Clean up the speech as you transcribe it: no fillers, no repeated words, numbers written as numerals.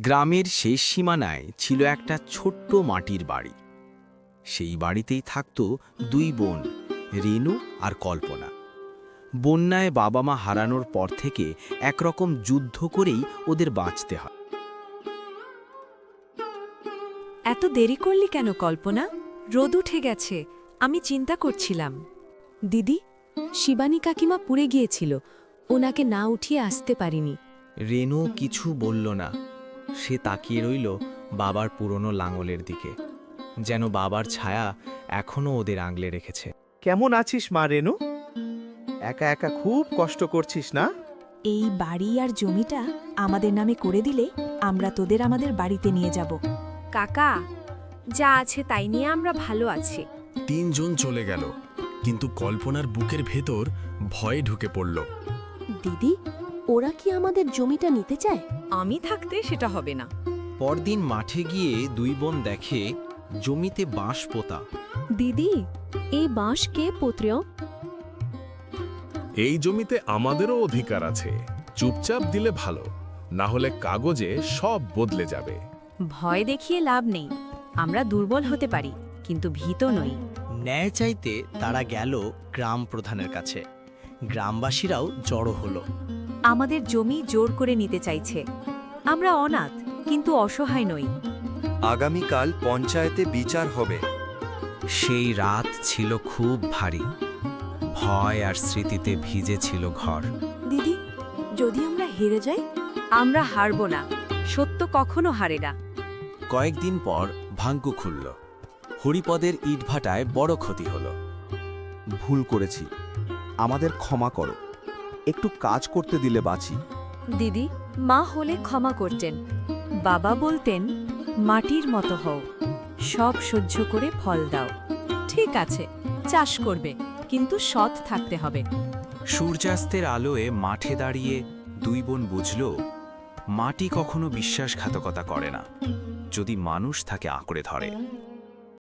গ্রামের শেষ সীমানায় ছিল একটা ছোট্ট মাটির বাড়ি। সেই বাড়িতেই থাকত দুই বোন, রেনু আর কল্পনা। বন্যায় বাবা মা হারানোর পর থেকে একরকম যুদ্ধ করেই ওদের বাঁচতে হয়। এত দেরি করলি কেন কল্পনা? রোদ উঠে গেছে, আমি চিন্তা করছিলাম। দিদি, শিবানী কাকিমা পুড়ে গিয়েছিল, ওনাকে না উঠিয়ে আসতে পারিনি। রেনু কিছু বলল না। সে তাকিয়ে রইল বাবার পুরনো লাঙলের দিকে, যেন বাবার ছায়া এখনো ওদের আগলে রেখেছে। কেমন আছিস মা রেনু? একা একা খুব কষ্ট করছিস না? এই বাড়ি আর জমিটা আমাদের নামে করে দিলে আমরা তোদের আমাদের বাড়িতে নিয়ে যাব। কাকা, যা আছে তাই নিয়ে আমরা ভালো আছি। ৩ জন চলে গেল, কিন্তু কল্পনার বুকের ভেতর ভয় ঢুকে পড়ল। দিদি, ওরা কি আমাদের জমিটা নিতে চায়? আমি থাকতে সেটা হবে না। পরদিন মাঠে গিয়ে দুই বোন দেখে জমিতে বাঁশ পোতা। দিদি, এই বাঁশ কে পোত্রেয়? এই জমিতে আমাদেরও অধিকার আছে, চুপচাপ দিলে ভালো, না হলে কাগজে সব বদলে যাবে। ভয় দেখিয়ে লাভ নেই, আমরা দুর্বল হতে পারি কিন্তু ভীত নই। ন্যায় চাইতে তারা গেল গ্রাম প্রধানের কাছে। গ্রামবাসীরাও জড়ো হলো। আমাদের জমি জোর করে নিতে চাইছে। আমরা অনাথ কিন্তু অসহায় নই। আগামীকাল পঞ্চায়েতে বিচার হবে। সেই রাত ছিল খুব ভারী। ভয় আর স্মৃতিতে ভিজে ছিল ঘর। দিদি, যদি আমরা হেরে যাই? আমরা হারব না, সত্য কখনো হারে না। কয়েকদিন পর ভাগ্য খুলল। হরিপদের ইটভাটায় বড় ক্ষতি হলো। ভুল করেছি, আমাদের ক্ষমা করো, একটু কাজ করতে দিলে বাঁচি। দিদি, মা হলে ক্ষমা করতেন। বাবা বলতেন, মাটির মতো হও, সব সহ্য করে ফল দাও। ঠিক আছে, চাষ করবে, কিন্তু সৎ থাকতে হবে। সূর্যাস্তের আলোয় মাঠে দাঁড়িয়ে দুই বোন বুঝল, মাটি কখনো বিশ্বাসঘাতকতা করে না, যদি মানুষ তাকে আঁকড়ে ধরে।